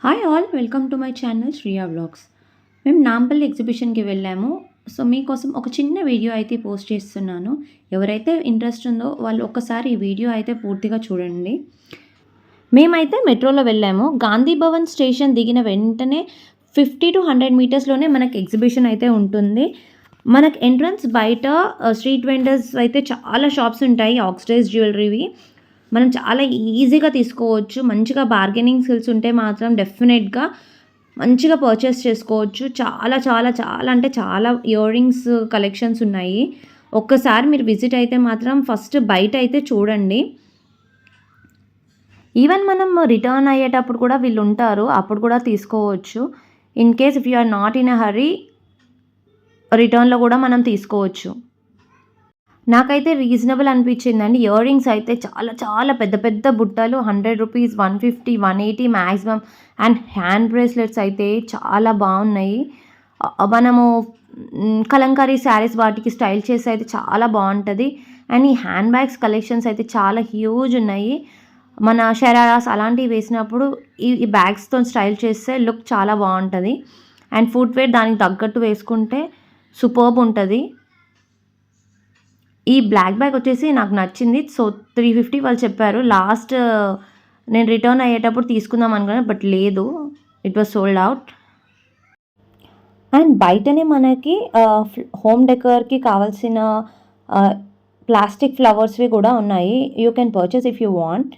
Hi all welcome to my channel Shriya vlogs. మేము నాంపల్లి ఎగ్జిబిషన్కి వెళ్ళాము. So మీకోసం ఒక చిన్న వీడియో అయితే పోస్ట్ చేస్తున్నాను. ఎవరైతే ఇంట్రెస్ట్ ఉందో వాళ్ళు ఒక్కసారి ఈ వీడియో అయితే పూర్తిగా చూడండి. మేమైతే మెట్రోలో వెళ్ళాము. గాంధీ భవన్ స్టేషన్ దిగిన వెంటనే 50 to 100 మీటర్స్లోనే మనకి ఎగ్జిబిషన్ అయితే ఉంటుంది. మనకు ఎంట్రన్స్ బయట స్ట్రీట్ వెండర్స్ అయితే చాలా షాప్స్ ఉంటాయి, ఆక్సిడైజ్ జ్యువెలరీవి. మనం చాలా ఈజీగా తీసుకోవచ్చు. మంచిగా బార్గెనింగ్ స్కిల్స్ ఉంటే మాత్రం డెఫినెట్గా మంచిగా పర్చేస్ చేసుకోవచ్చు. చాలా చాలా చాలా అంటే చాలా ఇయర్ రింగ్స్ కలెక్షన్స్ ఉన్నాయి. ఒక్కసారి మీరు విజిట్ అయితే మాత్రం ఫస్ట్ బయట అయితే చూడండి. ఈవెన్ మనం రిటర్న్ అయ్యేటప్పుడు కూడా వీళ్ళు ఉంటారు, అప్పుడు కూడా తీసుకోవచ్చు. In case if you are not in a hurry, రిటర్న్లో కూడా మనం తీసుకోవచ్చు. నాకైతే రీజనబుల్ అనిపించిందండి. ఇయర్ రింగ్స్ అయితే చాలా చాలా పెద్ద పెద్ద బుట్టలు 100 rupees, 150, 180 maximum. And hand bracelets అయితే చాలా బాగున్నాయి. మనము కలంకారీ శారీస్ వాటికి స్టైల్ చేసి అయితే చాలా బాగుంటుంది. అండ్ ఈ హ్యాండ్ బ్యాగ్స్ కలెక్షన్స్ అయితే చాలా హ్యూజ్ ఉన్నాయి. మన షరారాస్ అలాంటివి వేసినప్పుడు ఈ బ్యాగ్స్తో స్టైల్ చేస్తే లుక్ చాలా బాగుంటుంది. అండ్ ఫుట్వేర్ దానికి తగ్గట్టు వేసుకుంటే సూపర్బ్ ఉంటుంది. ఈ బ్లాక్ బ్యాగ్ వచ్చేసి నాకు నచ్చింది. సో 350 వాళ్ళు చెప్పారు. లాస్ట్ నేను రిటర్న్ అయ్యేటప్పుడు తీసుకుందాం అనుకున్నాను, బట్ లేదు, it was sold out. And బయటనే మనకి హోమ్ డెకర్కి కావాల్సిన ప్లాస్టిక్ ఫ్లవర్స్వి కూడా ఉన్నాయి. You can purchase if you want.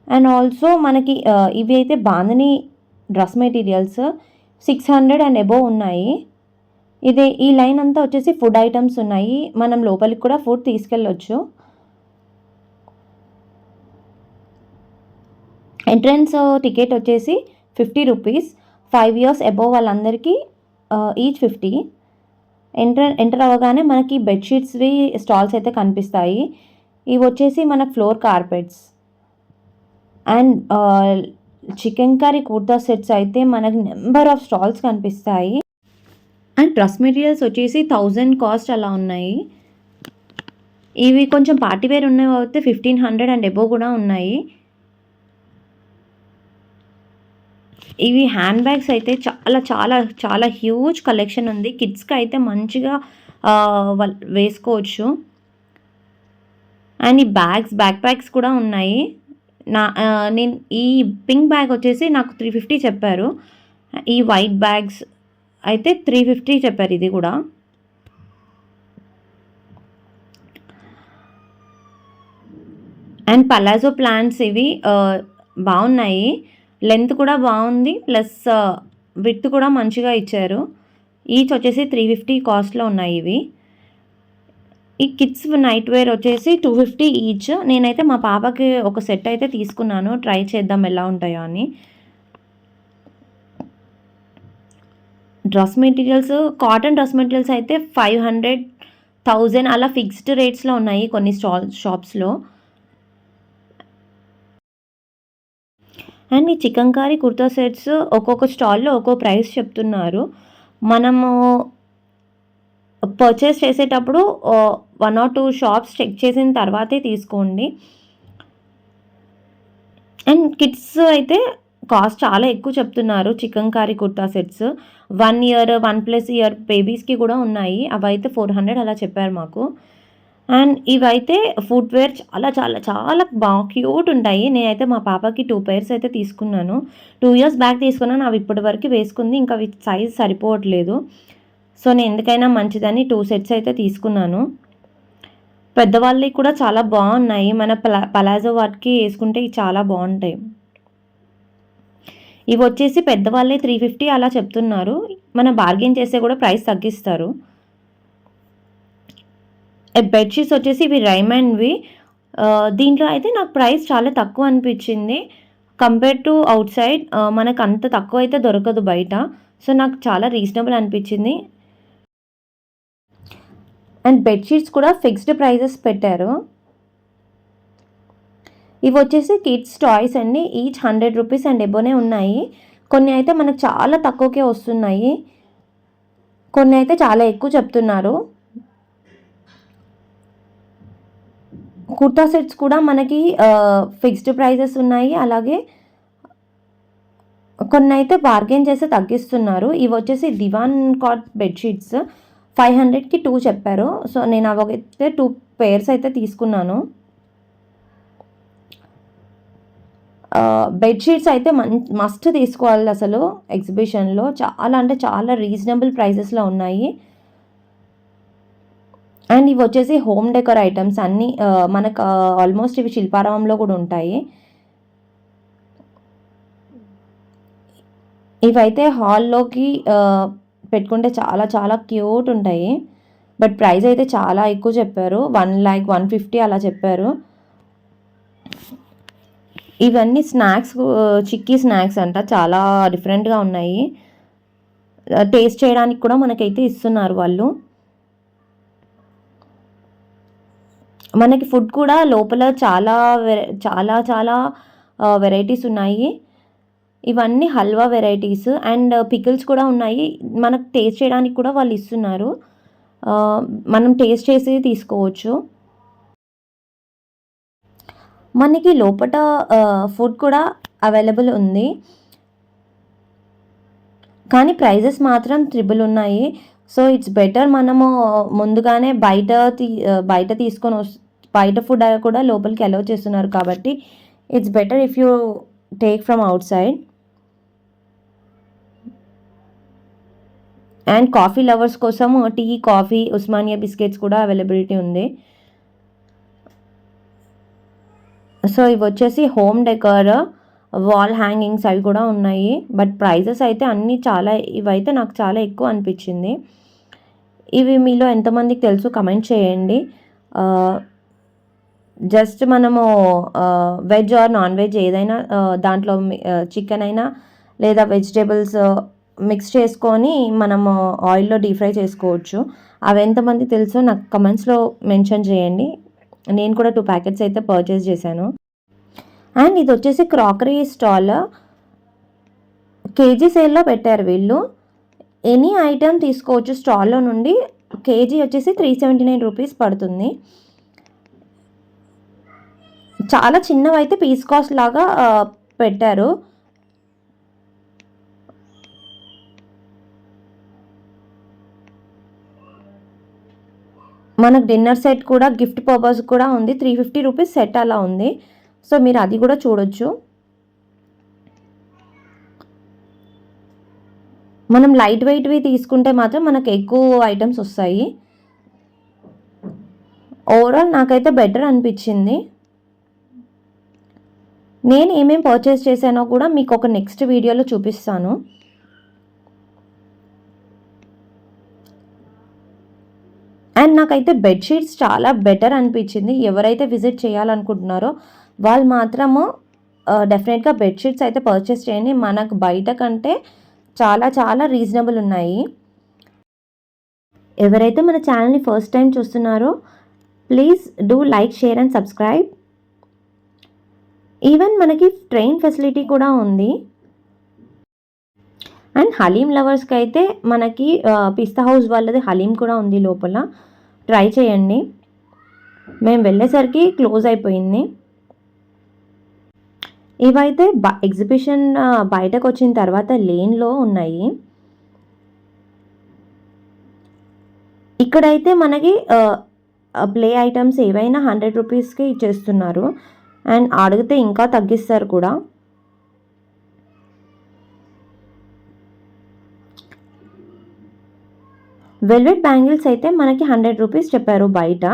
And also మనకి ఇవి అయితే bandhani dress materials 600 and above ఉన్నాయి. ఈ లైన్ అంతా వచ్చేసి ఫుడ్ ఐటమ్స్ ఉన్నాయి. మనం లోపలికి కూడా ఫుడ్ తీసుకెళ్ళొచ్చు. ఎంట్రన్స్ టికెట్ వచ్చేసి 50 రూపీస్. 5 ఇయర్స్ అబోవ్ వాళ్ళందరికీ ఈచ్ 50. ఎంటర్ అవ్వగానే మనకి బెడ్షీట్స్వి స్టాల్స్ అయితే కనిపిస్తాయి. ఇవి వచ్చేసి మనకు floor carpets. And chicken curry kurta sets అయితే మనకి నెంబర్ ఆఫ్ స్టాల్స్ కనిపిస్తాయి. అండ్ డ్రెస్ మెటీరియల్స్ వచ్చేసి 1000 కాస్ట్ అలా ఉన్నాయి. ఇవి కొంచెం పార్టీ వేర్ ఉన్నవి అయితే 1500 అండ్ అబోవ్ కూడా ఉన్నాయి. ఇవి హ్యాండ్ బ్యాగ్స్ అయితే చాలా చాలా చాలా హ్యూజ్ కలెక్షన్ ఉంది. కిడ్స్కి అయితే మంచిగా వేసుకోవచ్చు. అండ్ ఈ బ్యాక్ ప్యాక్స్ కూడా ఉన్నాయి. నేను ఈ పింక్ బ్యాగ్ వచ్చేసి నాకు 350 చెప్పారు. ఈ వైట్ బ్యాగ్స్ అయితే 350 చెప్పారు. ఇది కూడా అండ్ పలాజో ప్లాంట్స్ ఇవి బాగున్నాయి. లెంత్ కూడా బాగుంది, ప్లస్ విడ్త్ కూడా మంచిగా ఇచ్చారు. ఈచ్ వచ్చేసి 350 కాస్ట్లో ఉన్నాయి ఇవి. ఈ కిడ్స్ నైట్ వేర్ వచ్చేసి 250 ఈచ్. నేనైతే మా పాపకి ఒక సెట్ అయితే తీసుకున్నాను, ట్రై చేద్దాం ఎలా ఉంటాయో అని. Dress materials, cotton dress materials అయితే 500, 1000 అలా ఫిక్స్డ్ రేట్స్లో ఉన్నాయి కొన్ని షాప్స్లో. అండ్ ఈ చికెన్ కర్రీ కుర్తా సెట్స్ ఒక్కొక్క స్టాల్లో ఒక్కో ప్రైస్ చెప్తున్నారు. మనము పర్చేస్ చేసేటప్పుడు 1 or 2 షాప్స్ చెక్ చేసిన తర్వాతే తీసుకోండి. అండ్ కిడ్స్ అయితే కాస్ట్ చాలా ఎక్కువ చెప్తున్నారు. Chikankari kurta sets 1 year, 1+ year బేబీస్కి కూడా ఉన్నాయి. అవి అయితే 400 అలా చెప్పారు మాకు. అండ్ ఇవైతే ఫుట్వేర్ చాలా చాలా చాలా బాగా క్యూట్ ఉంటాయి. నేనైతే మా పాపకి 2 pairs అయితే తీసుకున్నాను. 2 years బ్యాక్ తీసుకున్నాను. అవి ఇప్పటి వరకు వేసుకుంది, ఇంకా అవి సైజ్ సరిపోవట్లేదు. సో నేను ఎందుకైనా మంచిదని 2 sets అయితే తీసుకున్నాను. పెద్దవాళ్ళకి కూడా చాలా బాగున్నాయి. మన పలాజో వాటికి వేసుకుంటే చాలా బాగుంటాయి. ఇవి వచ్చేసి పెద్దవాళ్ళే 350 అలా చెప్తున్నారు. మనం బార్గెన్ చేస్తే కూడా ప్రైస్ తగ్గిస్తారు. బెడ్షీట్స్ వచ్చేసి ఇవి రైమండ్వి. దీంట్లో అయితే నాకు ప్రైస్ చాలా తక్కువ అనిపించింది కంపేర్ టు అవుట్ సైడ్. మనకు అంత తక్కువ అయితే దొరకదు బయట. సో నాకు చాలా రీజనబుల్ అనిపించింది. అండ్ బెడ్షీట్స్ కూడా ఫిక్స్డ్ ప్రైజెస్ పెట్టారు. ఇవి వచ్చేసి కిడ్స్ టాయ్స్ అండి. ఈచ్ 100 రూపీస్ అండ్ ఎబోనే ఉన్నాయి. కొన్ని అయితే మనకు చాలా తక్కువకే వస్తున్నాయి, కొన్ని అయితే చాలా ఎక్కువ చెప్తున్నారు. కుర్తా సెట్స్ కూడా మనకి ఫిక్స్డ్ ప్రైజెస్ ఉన్నాయి, అలాగే కొన్నైతే బార్గెన్ చేసి తగ్గిస్తున్నారు. ఇవి వచ్చేసి దివాన్ కాట్ బెడ్‌షీట్స్ 500కి 2 చెప్పారు. సో, నేను అవైతే 2 పెయిర్స్ అయితే తీసుకున్నాను. బెడ్‌షీట్స్ అయితే మస్ట్ తీసుకోవాలి అసలు ఎగ్జిబిషన్‌లో. చాలా అంటే చాలా రీజనబుల్ ప్రైసెస్‌లో ఉన్నాయి. అండ్ ఇవి వచ్చేసి హోమ్ డెకర్ ఐటమ్స్ అన్నీ మనకు ఆల్మోస్ట్ ఇవి శిల్పారామంలో కూడా ఉంటాయి. ఇవైతే హాల్లోకి పెట్టుకుంటే చాలా చాలా క్యూట్ ఉంటాయి. బట్ ప్రైస్ అయితే చాలా ఎక్కువ చెప్పారు. 1,150 అలా చెప్పారు. ఇవన్నీ స్నాక్స్, చిక్కీ స్నాక్స్ అంట. చాలా డిఫరెంట్‌గా ఉన్నాయి. టేస్ట్ చేయడానికి కూడా మనకైతే ఇస్తున్నారు వాళ్ళు. మనకి ఫుడ్ కూడా లోపల చాలా చాలా చాలా వెరైటీస్ ఉన్నాయి. ఇవన్నీ హల్వా వెరైటీస్ అండ్ పికిల్స్ కూడా ఉన్నాయి. మనకు టేస్ట్ చేయడానికి కూడా వాళ్ళు ఇస్తున్నారు. మనం టేస్ట్ చేసి తీసుకోవచ్చు. మనకి లోపట ఫుడ్ కూడా అవైలబుల్ ఉంది. కానీ ప్రైజెస్ మాత్రం త్రిబుల్ ఉన్నాయి. సో, ఇట్స్ బెటర్ మనము ముందుగానే బయట తీసుకొని బయట ఫుడ్ కూడా లోపలికి అలౌ చేస్తున్నారు కాబట్టి it's better if you take from out side. And coffee lovers కోసం టీ, కాఫీ, ఉస్మానియా బిస్కెట్స్ కూడా అవైలబిలిటీ ఉంది. సో, ఇవి వచ్చేసి హోమ్ డెకర్, వాల్ హ్యాంగింగ్స్ అవి కూడా ఉన్నాయి. బట్ ప్రైజెస్ అయితే అన్నీ ఇవైతే నాకు చాలా ఎక్కువ అనిపించింది. ఇవి మీలో ఎంతమందికి తెలుసు కమెంట్ చేయండి. జస్ట్ మనము వెజ్ ఆర్ నాన్ వెజ్ ఏదైనా దాంట్లో చికెన్ అయినా లేదా వెజిటేబుల్స్ మిక్స్ చేసుకొని మనము ఆయిల్‌లో డీప్ ఫ్రై చేసుకోవచ్చు. అవి ఎంతమంది తెలుసో నాకు కమెంట్స్‌లో మెన్షన్ చేయండి. నేను కూడా 2 ప్యాకెట్స్ అయితే పర్చేస్ చేశాను. అండ్ ఇది వచ్చేసి క్రాకరీ స్టాల్. కేజీ సేల్‌లో పెట్టారు వీళ్ళు. ఎనీ ఐటెమ్ తీసుకోవచ్చు స్టాల్‌లో నుండి. కేజీ వచ్చేసి 379 రూపీస్ పడుతుంది. చాలా చిన్నవైతే పీస్ కాస్ట్ లాగా పెట్టారు. మనకు డిన్నర్ సెట్ కూడా గిఫ్ట్ పర్పస్ కూడా ఉంది. 350 రూపీస్ సెట్ అలా ఉంది. సో, మీరు అది కూడా చూడొచ్చు. మనం లైట్ వెయిట్‌వి తీసుకుంటే మాత్రం మనకు ఎక్కువ ఐటమ్స్ వస్తాయి. ఓవరాల్ నాకైతే బెటర్ అనిపించింది. నేను ఏమేమి పర్చేస్ చేశానో కూడా మీకు ఒక నెక్స్ట్ వీడియోలో చూపిస్తాను. అండ్ నాకైతే బెడ్‌షీట్స్ చాలా బెటర్ అనిపించింది. ఎవరైతే విజిట్ చేయాలనుకుంటున్నారో వాళ్ళు మాత్రము డెఫినెట్‌గా బెడ్‌షీట్స్ అయితే పర్చేస్ చేయండి. మనకు బయట కంటే చాలా చాలా రీజనబుల్ ఉన్నాయి. ఎవరైతే మన ఛానల్‌ని ఫస్ట్ టైం చూస్తున్నారో please do like, share and subscribe. Even మనకి ట్రైన్ ఫెసిలిటీ కూడా ఉంది. అండ్ హలీం లవర్స్‌కి అయితే మనకి పిస్తా హౌస్ వాళ్ళది హలీం కూడా ఉంది లోపల. ట్రై చేయండి. మేము వెళ్ళేసరికి క్లోజ్ అయిపోయింది. ఇవైతే ఎగ్జిబిషన్ బయటకు వచ్చిన తర్వాత లేన్‌లో ఉన్నాయి. ఇక్కడైతే మనకి ప్లే ఐటమ్స్ ఏవైనా 100 రూపీస్‌కి ఇచ్చేస్తున్నారు. అండ్ అడిగితే ఇంకా తగ్గిస్తారు కూడా. వెల్వెట్ బ్యాంగిల్స్ అయితే మనకి 100 రూపీస్ చెప్పారు బయట.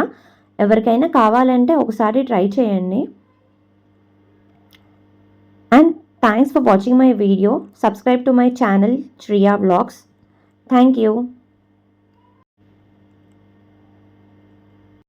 ఎవరికైనా కావాలంటే ఒకసారి ట్రై చేయండి. And thanks for watching my video. Subscribe to my channel Shriya vlogs. Thank you.